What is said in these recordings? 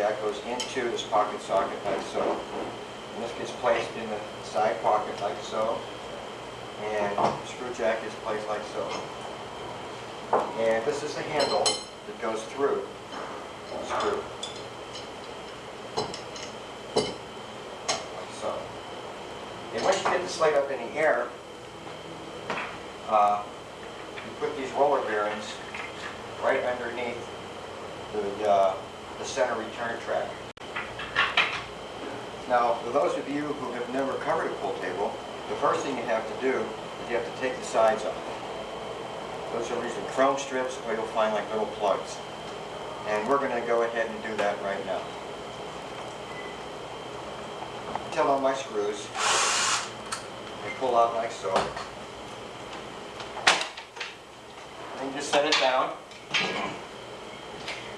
jack goes into this pocket socket like so. And this gets placed in the side pocket like so. And the screw jack is placed like so. And this is the handle that goes through the screw. Like so. And once you get the slate up in the air, you put these roller bearings right underneath the center return track. Now, for those of you who have never covered a pool table, the first thing you have to do is you have to take the sides off. Those are usually chrome strips, or you'll find like little plugs. And we're going to go ahead and do that right now. Tell on my screws. They pull out like so. And you just set it down.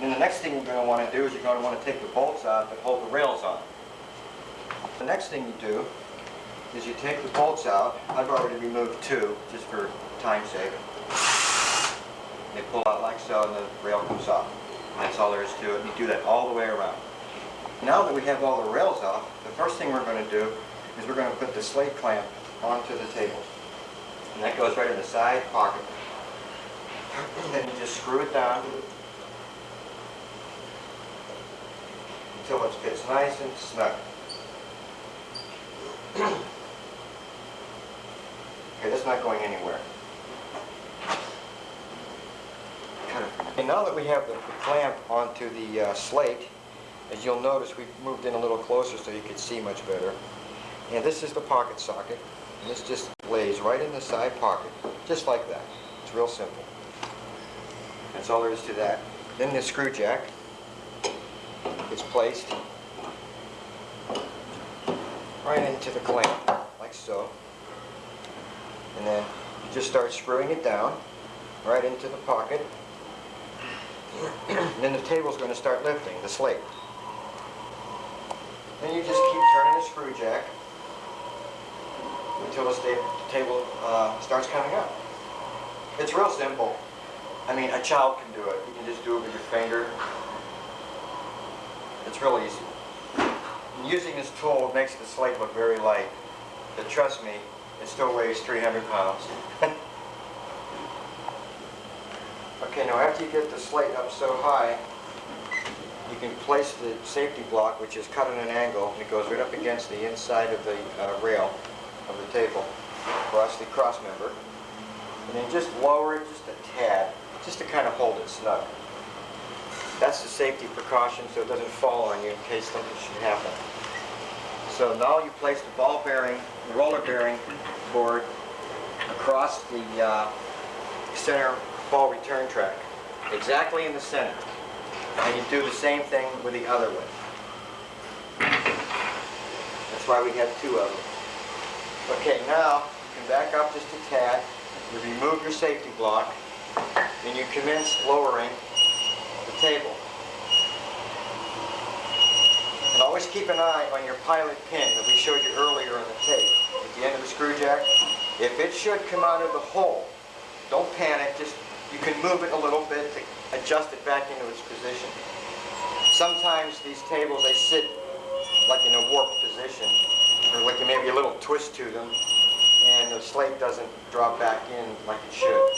And the next thing you're going to want to do is you're going to want to take the bolts out that hold the rails on. The next thing you do is you take the bolts out. I've already removed two, just for time's sake. They pull out like so and the rail comes off. That's all there is to it. You do that all the way around. Now that we have all the rails off, the first thing we're going to do is we're going to put the slate clamp onto the table. And that goes right in the side pocket. And then you just screw it down until it fits nice and snug. Okay, that's not going anywhere. And now that we have the clamp onto the slate, as you'll notice, we've moved in a little closer so you can see much better. And this is the pocket socket. And this just lays right in the side pocket, just like that. It's real simple. That's all there is to that. Then the screw jack is placed right into the clamp, like so. And then you just start screwing it down right into the pocket. And then the table's going to start lifting, the slate. Then you just keep turning the screw jack until the table starts coming up. It's real simple. I mean, a child can do it. You can just do it with your finger. It's real easy. And using this tool makes the slate look very light. But trust me, it still weighs 300 pounds. Okay, now after you get the slate up so high, you can place the safety block, which is cut at an angle, and it goes right up against the inside of the rail of the table, across the cross member. And then just lower it just a tad, just to kind of hold it snug. That's the safety precaution so it doesn't fall on you in case something should happen. So now you place the ball bearing, the roller bearing board across the center ball return track, exactly in the center. And you do the same thing with the other one. That's why we have two of them. Okay, now you can back up just a tad. You remove your safety block, and you commence lowering the table. And always keep an eye on your pilot pin that we showed you earlier on the tape, at the end of the screw jack. If it should come out of the hole, don't panic, just you can move it a little bit to adjust it back into its position. Sometimes these tables, they sit like in a warped position, or like maybe a little twist to them, and the slate doesn't drop back in like it should.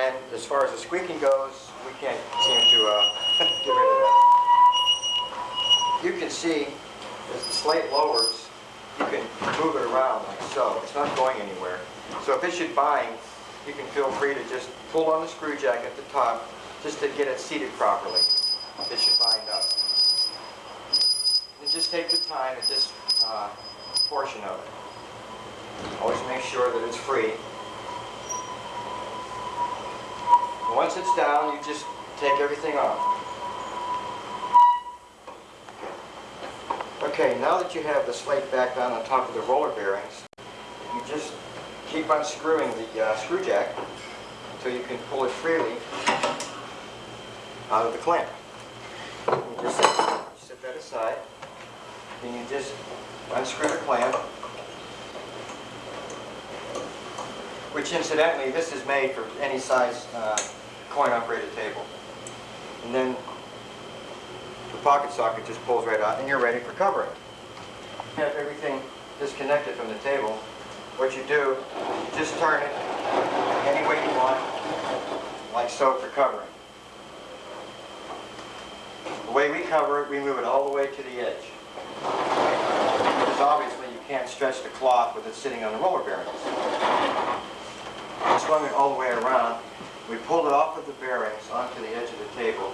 And as far as the squeaking goes, we can't seem to get rid of that. You can see, as the slate lowers, you can move it around like so. It's not going anywhere. So if it should bind, you can feel free to just pull on the screw jack at the top just to get it seated properly. It should bind up. And just take your time at this portion of it. Always make sure that it's free. And once it's down, you just take everything off. Okay, now that you have the slate back down on top of the roller bearings, you just keep unscrewing the screw jack until you can pull it freely out of the clamp. You just set that aside, then you just unscrew the clamp, which incidentally, this is made for any size coin-operated table. And then the pocket socket just pulls right out and you're ready for covering. You have everything disconnected from the table. What you do, you just turn it any way you want, like so, for covering. The way we cover it, we move it all the way to the edge. Because obviously you can't stretch the cloth with it sitting on the roller bearings. We swung it all the way around. We pulled it off of the bearings onto the edge of the table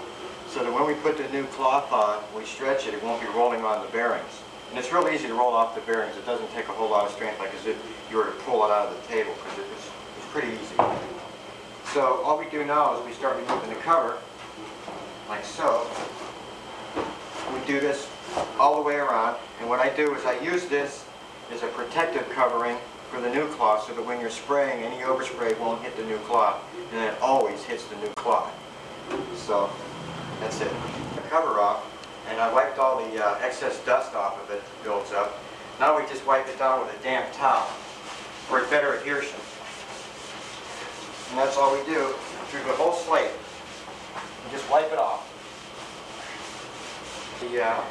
so that when we put the new cloth on, we stretch it, it won't be rolling on the bearings. And it's real easy to roll off the bearings. It doesn't take a whole lot of strength like as if you were to pull it out of the table, because it's pretty easy. So all we do now is we start removing the cover, like so. We do this all the way around, and what I do is I use this as a protective covering for the new cloth so that when you're spraying, any overspray won't hit the new cloth, and it always hits the new cloth. So that's it. The cover off, and I wiped all the excess dust off of it that builds up. Now we just wipe it down with a damp towel for better adhesion. And that's all we do through the whole slate. And just wipe it off. The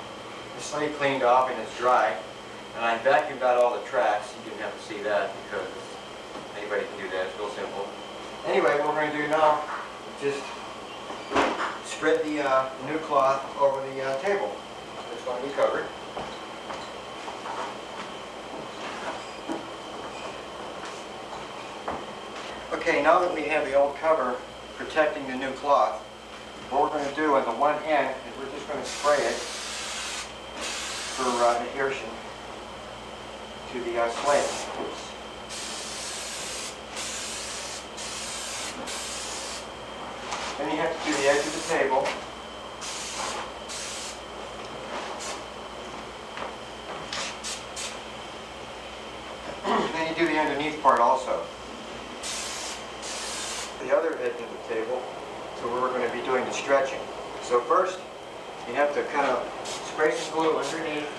slate cleaned off and it's dry, and I vacuumed out all the tracks. You didn't have to see that because anybody can do that. It's real simple. Anyway, what we're going to do now is just spread the new cloth over the table. It's going to be covered. Okay, now that we have the old cover protecting the new cloth, what we're going to do on the one end is we're just going to spray it for adhesion to the slate. Then you have to do the edge of the table. Then you do the underneath part also. The other edge of the table, so where we're going to be doing the stretching. So first, you have to kind of spray some glue underneath,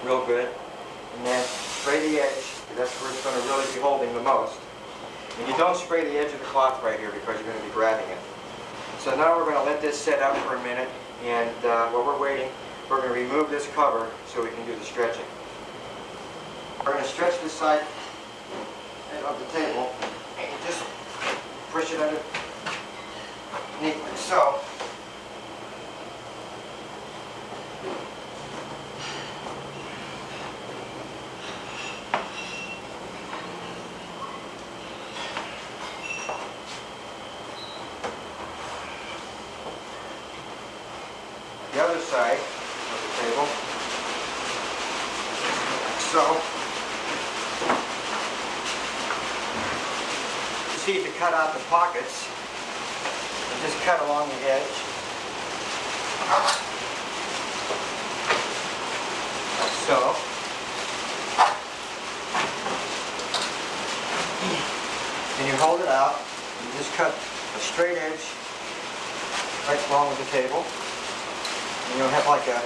real good, and then spray the edge, because that's where it's going to really be holding the most. And you don't spray the edge of the cloth right here because you're going to be grabbing it. So now we're going to let this set up for a minute, and while we're waiting, we're going to remove this cover so we can do the stretching. We're going to stretch this side of the table, and you just push it underneath like so. The other side of the table, so. You see to cut out the pockets, and just cut along the edge. Like so. And you hold it out, and you just cut a straight edge right along with the table. And you'll have like a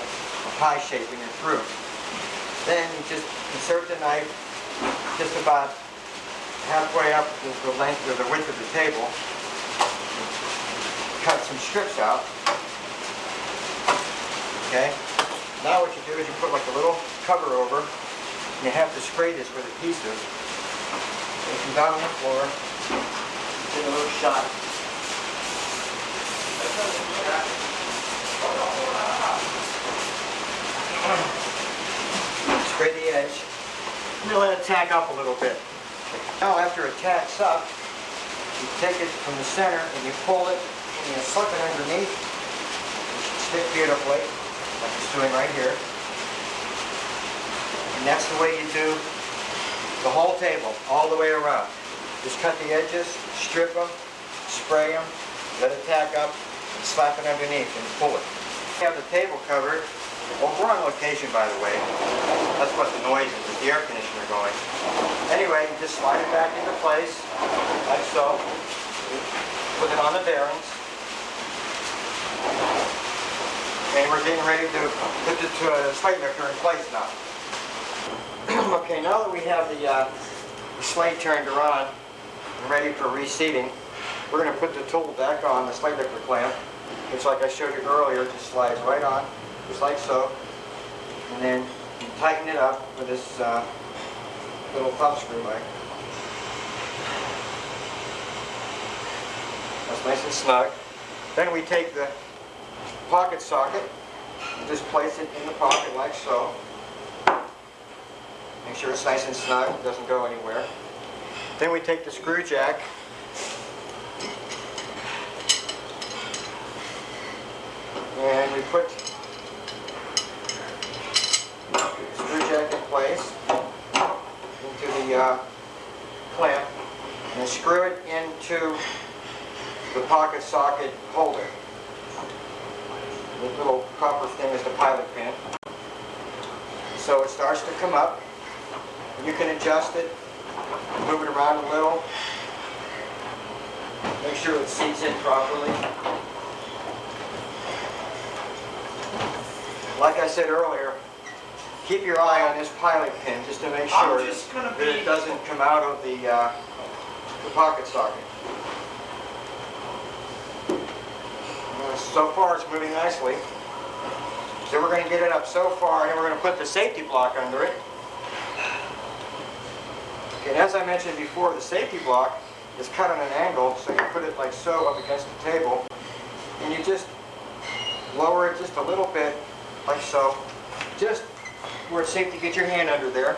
pie shape when you're through. Then you just insert the knife just about halfway up the length or the width of the table. Cut some strips out. Okay? Now what you do is you put like a little cover over, and you have to spray this with adhesive. And you come down on the floor, get a little shot. Spray the edge, and then let it tack up a little bit. Now after it tacks up, you take it from the center and you pull it and you slip it underneath. It should stick beautifully, like it's doing right here. And that's the way you do the whole table, all the way around. Just cut the edges, strip them, spray them, let it tack up, and slap it underneath and pull it. You have the table covered. Well, we're on location, by the way. That's what the noise is, the air conditioner going. Anyway, you just slide it back into place, like so. Put it on the bearings. And we're getting ready to put the slate lifter in place now. Okay, now that we have the slate turned around and ready for reseating, we're going to put the tool back on the slate lifter clamp. which, like I showed you earlier, just slides right on, just like so. And then you tighten it up with this little thumb screw leg. That's nice and snug. Then we take the pocket socket and just place it in the pocket like so. Make sure it's nice and snug, it doesn't go anywhere. Then we take the screw jack and we put the screw jack in place into the clamp and screw it into the pocket socket holder. The little copper thing is the pilot pin. So it starts to come up. You can adjust it, move it around a little, make sure it seats in properly. Like I said earlier, keep your eye on this pilot pin just to make sure that it doesn't come out of the pocket socket. So far it's moving nicely. So we're going to get it up so far, and then we're going to put the safety block under it. Okay, and as I mentioned before, the safety block is cut on an angle, so you put it like so up against the table, and you just lower it just a little bit, like so, just where it's safe to get your hand under there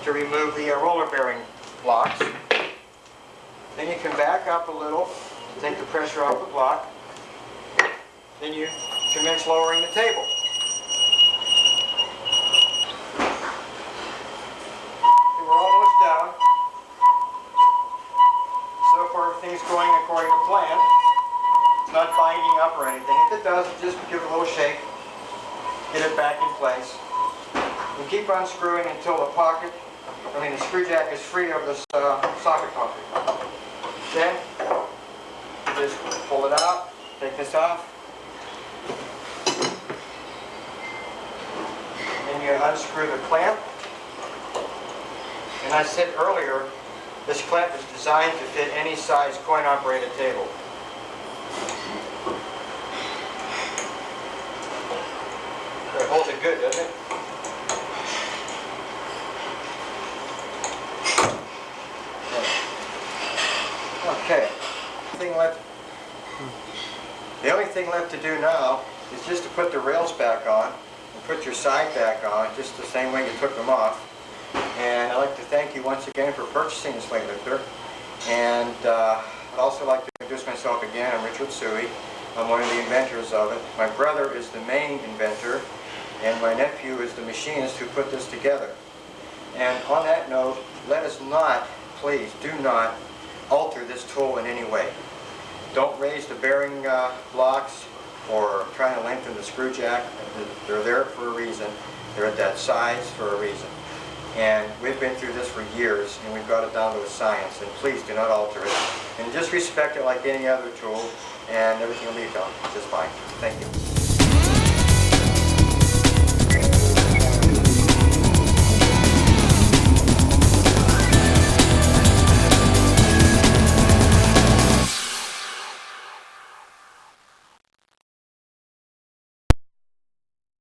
to remove the roller bearing blocks. Then you can back up a little, take the pressure off the block. Then you commence lowering the table. Okay, we're almost down. So far everything's going according to plan. It's not binding up or anything. If it does, just give it a little shake. Get it back in place. And keep unscrewing until the screw jack is free of the socket cover. Then, you just pull it out, take this off. Then you unscrew the clamp. And I said earlier, this clamp is designed to fit any size coin-operated table. It holds it good, doesn't it? Okay. The only thing left to do now is just to put the rails back on and put your side back on just the same way you took them off. And I'd like to thank you once again for purchasing the Slate Lifter. And I'd also like to introduce myself again. I'm Richard Suey. I'm one of the inventors of it. My brother is the main inventor, and my nephew is the machinist who put this together. And on that note, let us not, please, do not alter this tool in any way. Don't raise the bearing blocks or try to lengthen the screw jack. They're there for a reason. They're at that size for a reason. And we've been through this for years, and we've got it down to a science. And please do not alter it. And just respect it like any other tool, and everything will be done just fine. Thank you.